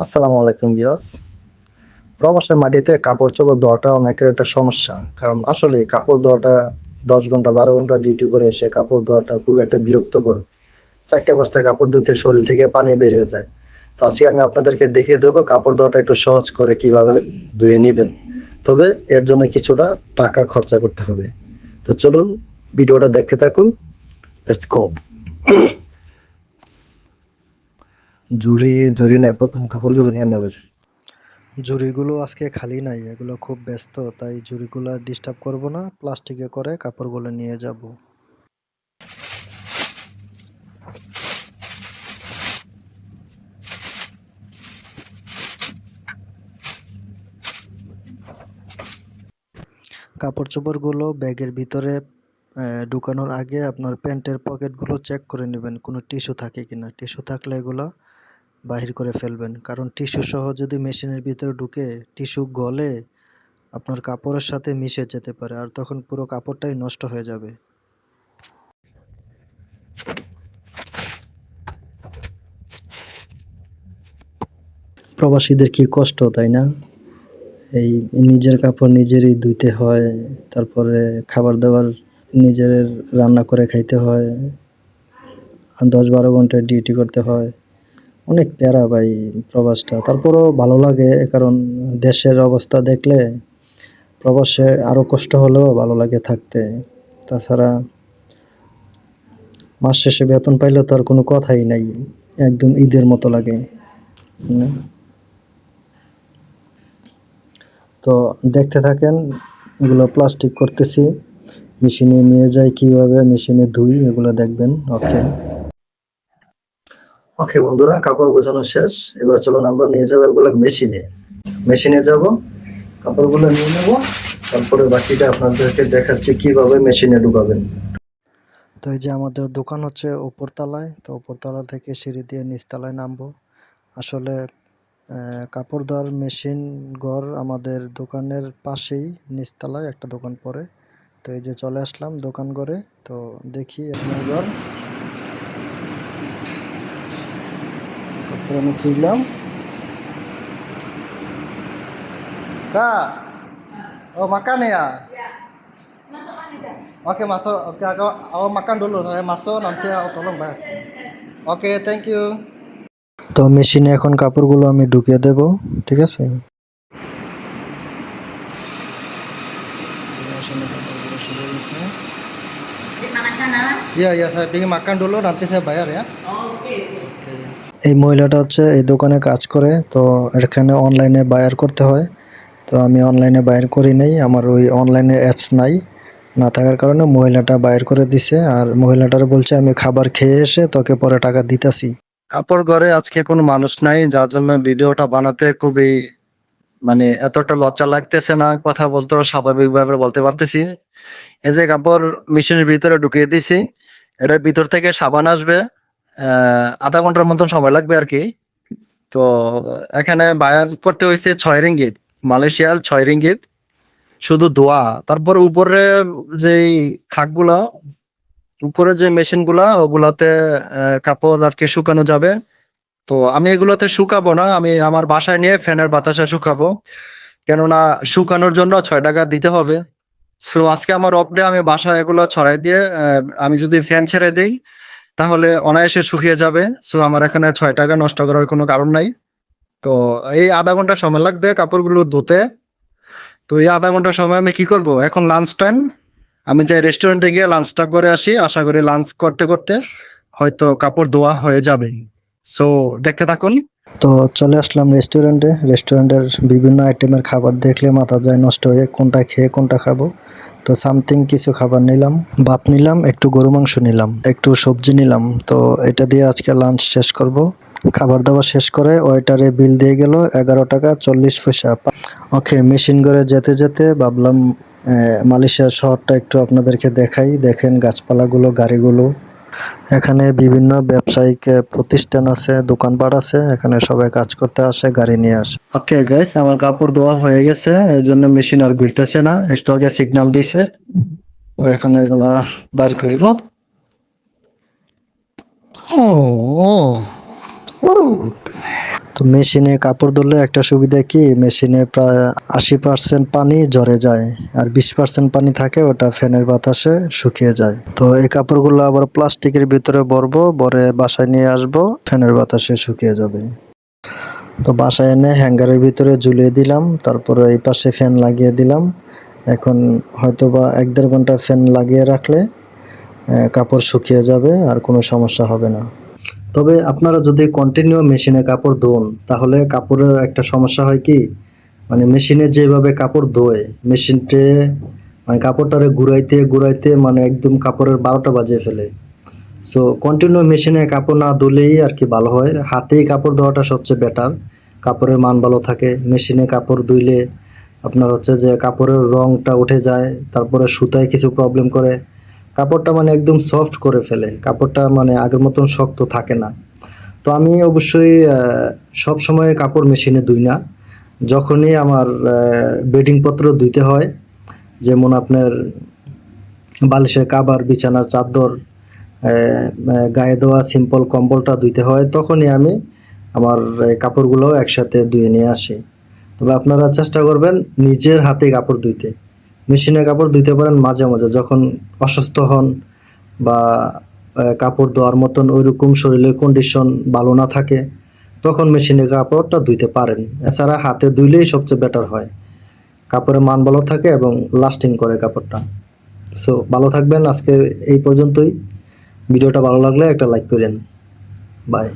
আসসালামু আলাইকুম ভিউয়ার্স। প্রবাসের মাটিতে কাপড় চোপড় ধোয়াটা অনেকের একটা সমস্যা। কারণ আসলে কাপড় ধোয়াটা 10 ঘন্টা 12 ঘন্টা ডিউটি করে এসে কাপড় ধোয়াটা খুব একটা বিরক্তকর। 4টে 5টা কাপড় ধুতে শরীর থেকে পানি বের হয়ে যায়। তো আজকে আমি আপনাদেরকে দেখিয়ে দেবো কাপড় ধোয়াটা একটু সহজ করে কিভাবে ধুয়ে নিবেন। তবে এর জন্য কিছুটা টাকা খরচা করতে হবে। তো চলুন ভিডিওটা দেখতে থাকুন। Let's go. ঝুড়ি ঝুড়ি নেই, প্রথম কাপড়গুলো নিয়ে নেবে। ঝুড়িগুলো আজকে খালি নাই, এগুলো খুব ব্যস্ত, তাই ঝুড়িগুলো ডিস্টার্ব করব না, প্লাস্টিকে করে কাপড়গুলো নিয়ে যাব। কাপড় চোপড়গুলো ব্যাগের ভিতরে ঢুকানোর আগে আপনার প্যান্টের পকেটগুলো চেক করে নেবেন কোনো টিস্যু থাকে কিনা। টিস্যু থাকলে এগুলো বাহির করে ফেলবেন, কারণ টিস্যু সহ যদি মেশিনের ভিতরে ঢুকে টিস্যু গলে আপনার কাপড়ের সাথে মিশে যেতে পারে, আর তখন পুরো কাপড়টাই নষ্ট হয়ে যাবে। প্রবাসীদের কি কষ্ট, তাই না? এই নিজের কাপড় নিজেরই ধুইতে হয়, তারপরে খাবার দাবার নিজের রান্না করে খাইতে হয়, 10-12 ঘন্টা ডিউটি করতে হয়। অনেক প্যারা ভাই প্রবাসটা। তারপরও ভালো লাগে, কারণ দেশের অবস্থা দেখলে প্রবাসে আরও কষ্ট হলেও ভালো লাগে থাকতে। তাছাড়া মাস শেষে বেতন পাইলে তো আর কোনো কথাই নাই, একদম ঈদের মতো লাগে। হুম। তো দেখতে থাকেন, এগুলো প্লাস্টিক করতেছি, মেশিনে নিয়ে যাই, কিভাবে মেশিনে ধুই এগুলো দেখবেন। ওকে। ওকে বন্ধুরা, কাপড় গোছানো শেষ। এবার চলুন আমরা নিয়ে যাবো এগুলো মেশিনে। মেশিনে যাব, কাপড়গুলো নিয়ে নেব, তারপরে বাকিটা আপনাদেরকে দেখাচ্ছি কিভাবে মেশিনে ঢুকাবেন। তো এই যে আমাদের দোকান হচ্ছে উপরতলায়, তো উপরতলা থেকে সিঁড়ি দিয়ে নিচতলায় নামবো। আসলে কাপড় ধোয়ার মেশিন ঘর আমাদের দোকানের পাশেই, নিচতলায় একটা দোকান পড়ে। তো এই যে চলে আসলাম দোকান ঘরে। তো দেখি আপনার ঘর কাপড় আমি তুললাম। Kak, oh makan ya? Oke masuk, oke aku makan dulu, saya masuk nanti aku tolong bayar. Okay, thank you. তো মেশিনে এখন কাপড়গুলো আমি ঢুকিয়ে দেব, ঠিক আছে? Iya iya, saya pengen makan dulu nanti saya bayar ya. এই মহিলাটা হচ্ছে এই দোকানে কাজ করে, তো এখানে অনলাইনে বায়ার করতে হয়। তো আমি অনলাইনে বায়ার করি নাই, আমার ওই অনলাইনে অ্যাপস নাই, না থাকার কারণে মহিলাটা বায়ার করে দিছে। আর মহিলাটার বলছে আমি খাবার খেয়ে এসে তোকে পরে টাকা দিতাছি। কাপড় ঘরে আজকে কোনো মানুষ নাই, যার জন্য ভিডিওটা বানাতে খুবই এতটা লজ্জা লাগতেছে না, কথা বলতেও স্বাভাবিকভাবে বলতে পারতেছি। এই যে কাপড় মেশিনের ভিতরে ঢুকিয়ে দিছি, এটার ভিতর থেকে সাবান আসবে। 0.5 ঘন্টার মতন সময় লাগবে আর কি। তো এখানে বায়ার করতে হয়েছে 6 রিঙ্গিত, মালয়েশিয়ার 6 রিঙ্গিত শুধু ধোয়া। তারপর উপরে যেই খাকগুলা, উপরে যে মেশিন গুলা ওগুলাতে কাপড় আর কি শুকানো যাবে। তো আমি এগুলোতে শুকাবো না, আমি আমার বাসায় নিয়ে ফ্যানের বাতাসে শুকাবো, কেননা শুকানোর জন্য 6 টাকা দিতে হবে। সো আজকে আমার অফ ডে, আমি বাসায় এগুলো ছড়াই দিয়ে আমি যদি ফ্যান ছেড়ে দিই তাহলে অনায়াসে শুকিয়ে যাবে। সো আমার এখানে 6 টাকা নষ্ট করার কোনো কারণ নাই। তো এই 0.5 ঘন্টা সময় লাগবে কাপড়গুলো ধুতে। তো এই 0.5 ঘন্টা সময় আমি কি করব, এখন লাঞ্চ টাইম, আমি যাই রেস্টুরেন্টে গিয়ে লাঞ্চটা করে আসি। আশা করি লাঞ্চ করতে করতে হয়তো কাপড় ধোয়া হয়ে যাবে। সো দেখতে থাকুন। তো চলে আসলাম রেস্টুরেন্টে। রেস্টুরেন্টের বিভিন্ন আইটেমের খাবার দেখলে মাথা যায় নষ্ট হয়ে, কোনটা খেয়ে কোনটা খাবো। তো সামথিং কিছু খাবার নিলাম, ভাত নিলাম, একটু গরু মাংস নিলাম, একটু সবজি নিলাম। তো এটা দিয়ে আজকে লাঞ্চ শেষ করব। খাবার দাবার শেষ করে ওয়েটারে বিল দিয়ে গেল 11 টাকা 40 পয়সা। ওকে, মেশিন ঘরে যেতে যেতে ভাবলাম মালয়েশিয়া শহরটা একটু আপনাদেরকে দেখাই। দেখেন গাছপালাগুলো, গাড়িগুলো, এখানে বিভিন্ন ব্যবসায়িক প্রতিষ্ঠান আছে, দোকানপাট আছে, এখানে সবাই কাজ করতে আসে, গাড়ি নিয়ে আসে। ওকে গাইস, আমার কাপড় ধোয়া হয়ে গেছে, এর জন্য মেশিন আর ঘুরতেছে না, একটু আগে সিগন্যাল দিছে। ও এখন এগুলা বার করিব। ও তো মেশিনে কাপড় ধুলে একটা সুবিধা কি, মেশিনে প্রায় 80% পানি ঝরে যায়, আর 20% পানি থাকে, ওটা ফ্যানের বাতাসে শুকিয়ে যায়। তো এই কাপড়গুলো আবার প্লাস্টিকের ভিতরে ভরবো, ভরে বাসায় নিয়ে আসবো, ফ্যানের বাতাসে শুকিয়ে যাবে। তো বাসায় এনে হ্যাঙ্গারের ভিতরে ঝুলিয়ে দিলাম, তারপরে এই পাশে ফ্যান লাগিয়ে দিলাম। এখন হয়তোবা 1-1.5 ঘন্টা ফ্যান লাগিয়ে রাখলে কাপড় শুকিয়ে যাবে, আর কোনো সমস্যা হবে না। তবে আপনারা যদি কন্টিনিউ মেশিনে কাপড় ধোন, তাহলে কাপড়ের একটা সমস্যা হয় কি, মানে মেশিনে যেভাবে কাপড় ধোয়, মেশিনটে মানে কাপড়টারে ঘুরাইতে ঘুরাইতে মানে একদম কাপড়ের 12টা বাজিয়ে ফেলে। সো কন্টিনিউ মেশিনে কাপড় না ধুলেই আর কি ভালো হয়, হাতেই কাপড় ধোয়াটা সবচেয়ে বেটার, কাপড়ের মান ভালো থাকে। মেশিনে কাপড় ধুইলে আপনার হচ্ছে যে কাপড়ের রংটা উঠে যায়, তারপরে সুতায় কিছু প্রবলেম করে, কাপড়টা মানে একদম সফট করে ফেলে, কাপড়টা মানে আগের মতন শক্ত থাকে না। তো আমি অবশ্যই সব সময় কাপড় মেশিনে ধুই না। যখনই আমার বেডিং পত্র ধুইতে হয়, যেমন আপনার বালিশের কাভার, বিছানার চাদর, গায়ে দেওয়া সিম্পল কম্বলটা ধুইতে হয়, তখনই আমি আমার কাপড়গুলো একসাথে ধুয়ে নিয়ে আসি। তবে আপনারা চেষ্টা করবেন নিজের হাতে কাপড় ধুইতে। মেশিনে কাপড় ধুইতে পারেন মাঝে মাঝে, যখন অসুস্থ হন বা কাপড় ধোয়ার মতন ওইরকম শরীরের কন্ডিশন ভালো না থাকে, তখন মেশিনে কাপড়টা ধুইতে পারেন। এছাড়া হাতে ধুইলেই সবচেয়ে বেটার হয়, কাপড়ের মান ভালো থাকে এবং লাস্টিং করে কাপড়টা। সো ভালো থাকবেন, আজকে এই পর্যন্তই। ভিডিওটা ভালো লাগলে একটা লাইক করেন। বাই।